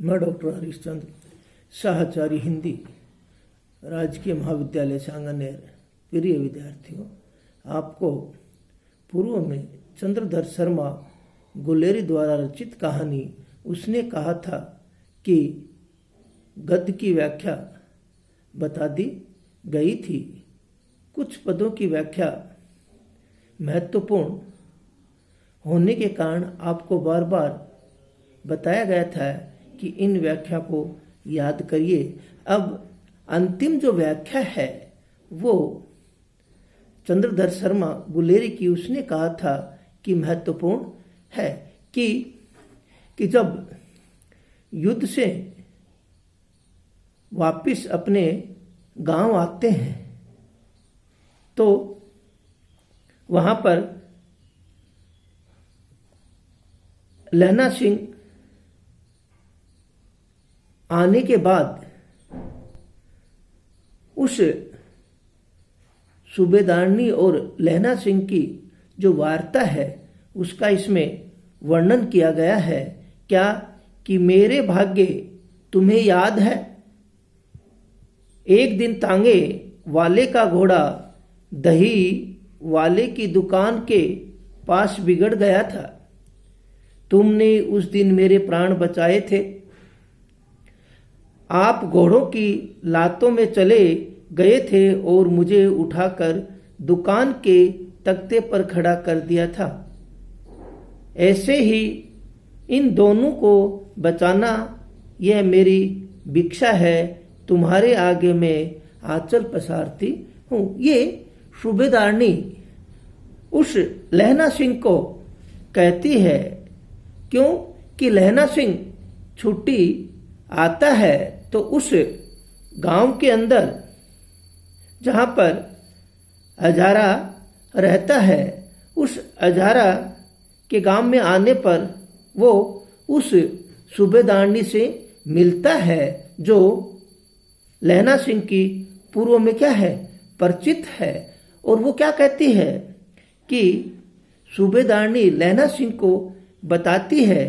मैं डॉक्टर हरीशचंद्र, साहचारी हिंदी, राजकीय महाविद्यालय सांगानेर। प्रिय विद्यार्थियों, आपको पूर्व में चंद्रधर शर्मा गुलेरी द्वारा रचित कहानी उसने कहा था कि गद्य की व्याख्या बता दी गई थी। कुछ पदों की व्याख्या महत्वपूर्ण होने के कारण आपको बार बार बताया गया था कि इन व्याख्या को याद करिए। अब अंतिम जो व्याख्या है वो चंद्रधर शर्मा गुलेरी की उसने कहा था कि महत्वपूर्ण है कि जब युद्ध से वापिस अपने गांव आते हैं तो वहां पर लहना सिंह आने के बाद उस सूबेदारनी और लहना सिंह की जो वार्ता है उसका इसमें वर्णन किया गया है। क्या कि मेरे भाग्य तुम्हें याद है, एक दिन तांगे वाले का घोड़ा दही वाले की दुकान के पास बिगड़ गया था। तुमने उस दिन मेरे प्राण बचाए थे। आप घोड़ों की लातों में चले गए थे और मुझे उठाकर दुकान के तख्ते पर खड़ा कर दिया था। ऐसे ही इन दोनों को बचाना यह मेरी भिक्षा है। तुम्हारे आगे मैं आंचल पसारती हूँ। ये सूबेदारनी उस लहना सिंह को कहती है, क्यों कि लहना सिंह छुट्टी आता है तो उस गांव के अंदर जहां पर अजारा रहता है, उस अजारा के गांव में आने पर वो उस सूबेदारनी से मिलता है जो लहना सिंह की पूर्व में क्या है, परिचित है। और वो क्या कहती है कि सूबेदारनी लहना सिंह को बताती है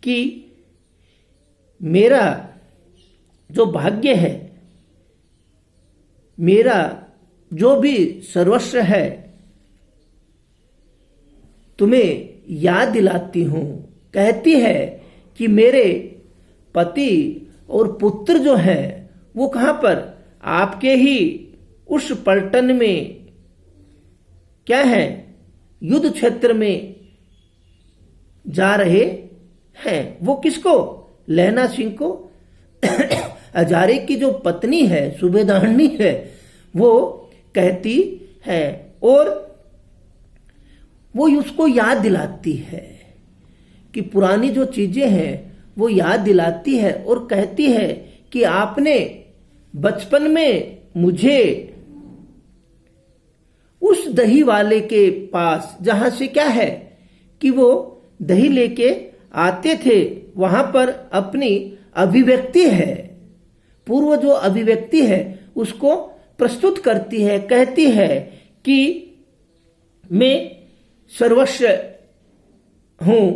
कि मेरा जो भाग्य है, मेरा जो भी सर्वस्व है, तुम्हें याद दिलाती हूं। कहती है कि मेरे पति और पुत्र जो है वो कहां पर, आपके ही उस पलटन में क्या है, युद्ध क्षेत्र में जा रहे हैं। वो किसको, लहना सिंह को। अजारे की जो पत्नी है, सूबेदारनी है, वो कहती है और वो उसको याद दिलाती है कि पुरानी जो चीजें हैं वो याद दिलाती है और कहती है कि आपने बचपन में मुझे उस दही वाले के पास, जहां से क्या है कि वो दही लेके आते थे, वहां पर अपनी अभिव्यक्ति है, पूर्व जो अभिव्यक्ति है उसको प्रस्तुत करती है। कहती है कि मैं सर्वस्व हूं।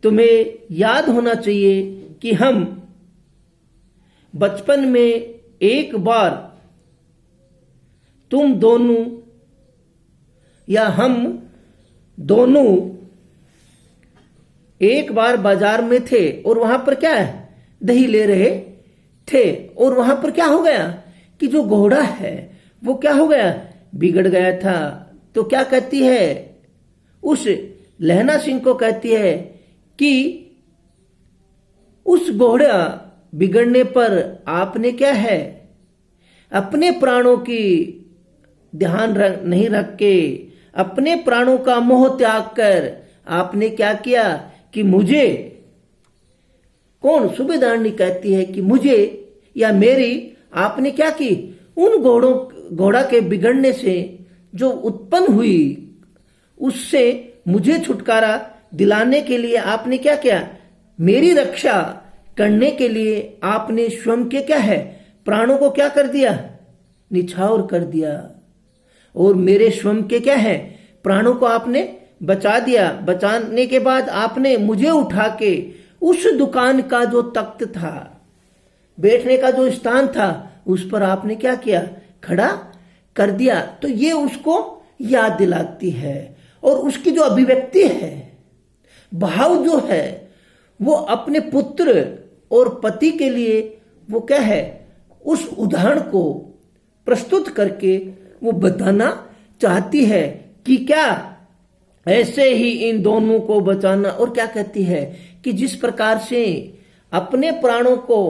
तुम्हें याद होना चाहिए कि हम बचपन में एक बार तुम दोनों या हम दोनों एक बार बाजार में थे और वहां पर क्या है, दही ले रहे थे। और वहां पर क्या हो गया कि जो घोड़ा है वो क्या हो गया, बिगड़ गया था। तो क्या कहती है, उस लहना सिंह को कहती है कि उस घोड़ा बिगड़ने पर आपने क्या है, अपने प्राणों की ध्यान नहीं रख के, अपने प्राणों का मोह त्याग कर आपने क्या किया कि मुझे, कौन, सूबेदारनी कहती है कि मुझे या मेरी, आपने क्या की, उन घोड़ा के बिगड़ने से जो उत्पन्न हुई उससे मुझे छुटकारा दिलाने के लिए आपने क्या किया, मेरी रक्षा करने के लिए आपने स्वयं के क्या है, प्राणों को क्या कर दिया, निछावर कर दिया। और मेरे स्वयं के क्या है, प्राणों को आपने बचा दिया। बचाने के बाद आपने मुझे उठा के उस दुकान का जो तख्त था, बैठने का जो स्थान था, उस पर आपने क्या किया, खड़ा कर दिया। तो ये उसको याद दिलाती है। और उसकी जो अभिव्यक्ति है, भाव जो है, वो अपने पुत्र और पति के लिए वो क्या है, उस उदाहरण को प्रस्तुत करके वो बताना चाहती है कि क्या ऐसे ही इन दोनों को बचाना। और क्या कहती है कि जिस प्रकार से अपने प्राणों को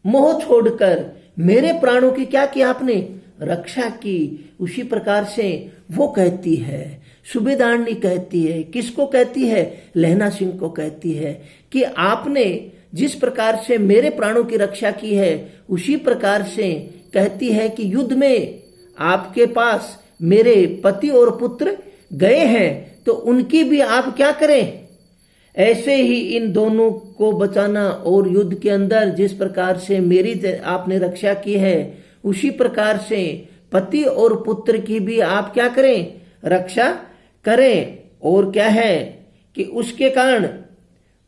मोह छोड़कर मेरे प्राणों की क्या किया आपने, रक्षा की, उसी प्रकार से वो कहती है, सूबेदारनी कहती है, किसको कहती है, लहना सिंह को कहती है कि आपने जिस प्रकार से मेरे प्राणों की रक्षा की है, उसी प्रकार से कहती है कि युद्ध में आपके पास मेरे पति और पुत्र गए हैं, तो उनकी भी आप क्या करें, ऐसे ही इन दोनों को बचाना। और युद्ध के अंदर जिस प्रकार से मेरी आपने रक्षा की है, उसी प्रकार से पति और पुत्र की भी आप क्या करें, रक्षा करें। और क्या है कि उसके कारण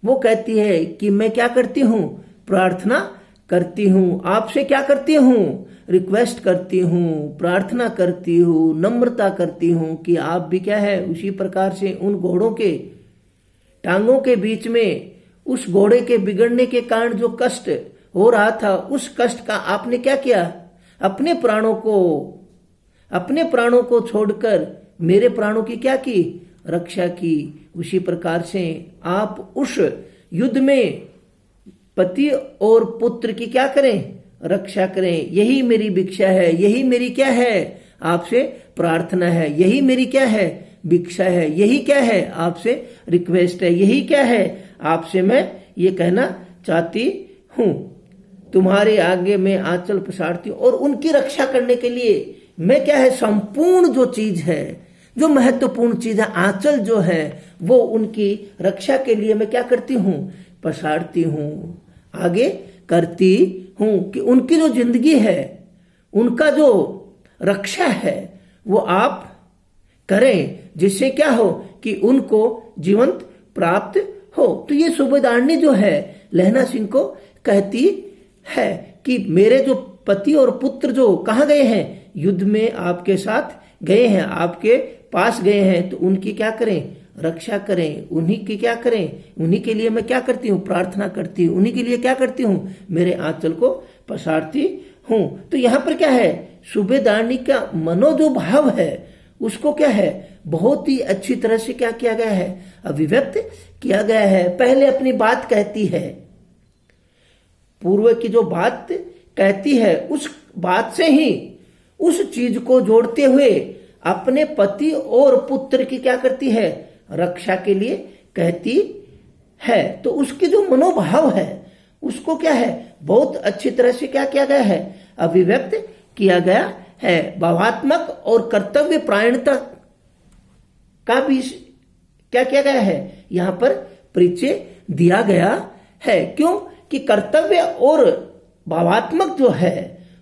वो कहती है कि मैं क्या करती हूं, प्रार्थना करती हूं, आपसे क्या करती हूं, रिक्वेस्ट करती हूं, प्रार्थना करती हूं, नम्रता करती हूं कि आप भी क्या है, उसी प्रकार से उन घोड़ों के टांगों के बीच में उस घोड़े के बिगड़ने के कारण जो कष्ट हो रहा था, उस कष्ट का आपने क्या किया, अपने प्राणों को छोड़कर मेरे प्राणों की क्या की, रक्षा की। उसी प्रकार से आप उस युद्ध में पति और पुत्र की क्या करें, रक्षा करें। यही मेरी भिक्षा है, यही मेरी क्या है, आपसे प्रार्थना है, यही मेरी क्या है, भिक्षा है, यही क्या है, आपसे रिक्वेस्ट है, यही क्या है, आपसे मैं ये कहना चाहती हूं। तुम्हारे आगे मैं आंचल पसारती हूं। और उनकी रक्षा करने के लिए मैं क्या है, संपूर्ण जो चीज है, जो महत्वपूर्ण चीज है, आंचल जो है, वो उनकी रक्षा के लिए मैं क्या करती हूं, पसारती हूं, आगे करती हूं कि उनकी जो जिंदगी है, उनका जो रक्षा है, वो आप करें, जिससे क्या हो कि उनको जीवंत प्राप्त हो। तो ये सूबेदारनी जो है लहना सिंह को कहती है कि मेरे जो पति और पुत्र जो कहाँ गए हैं, युद्ध में आपके साथ गए हैं, आपके पास गए हैं, तो उनकी क्या करें, रक्षा करें, उन्हीं की क्या करें, उन्हीं के लिए मैं क्या करती हूँ, प्रार्थना करती हूँ, उन्हीं के लिए क्या करती हूँ, मेरे आंचल को पसारती हूँ। तो यहाँ पर क्या है, सूबेदारनी का मनो जो भाव है, उसको क्या है, बहुत ही अच्छी तरह से क्या किया गया है, अभिव्यक्त किया गया है। पहले अपनी बात कहती है, पूर्व की जो बात कहती है, उस बात से ही उस चीज को जोड़ते हुए अपने पति और पुत्र की क्या करती है, रक्षा के लिए कहती है। तो उसकी जो मनोभाव है, उसको क्या है, बहुत अच्छी तरह से क्या किया गया है, अभिव्यक्त किया गया है। भावात्मक और कर्तव्य परायणता का भी क्या किया गया है, यहां पर परिचय दिया गया है। क्यों कि कर्तव्य और भावात्मक जो है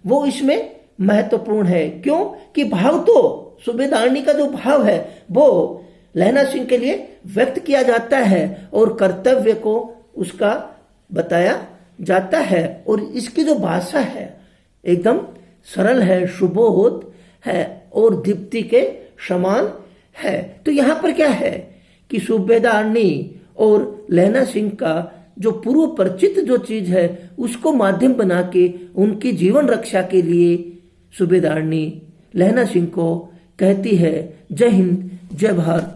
वो इसमें महत्वपूर्ण है। क्यों कि भाव तो सूबेदारनी का जो भाव है वो लहना सिंह के लिए व्यक्त किया जाता है और कर्तव्य को उसका बताया जाता है। और इसकी जो भाषा है एकदम सरल है, सुबोध है और दीप्ति के समान है। तो यहां पर क्या है कि सूबेदारनी और लहना सिंह का जो पूर्व परिचित जो चीज है, उसको माध्यम बना के उनकी जीवन रक्षा के लिए सूबेदारनी लहना सिंह को कहती है, जय हिंद, जय भारत।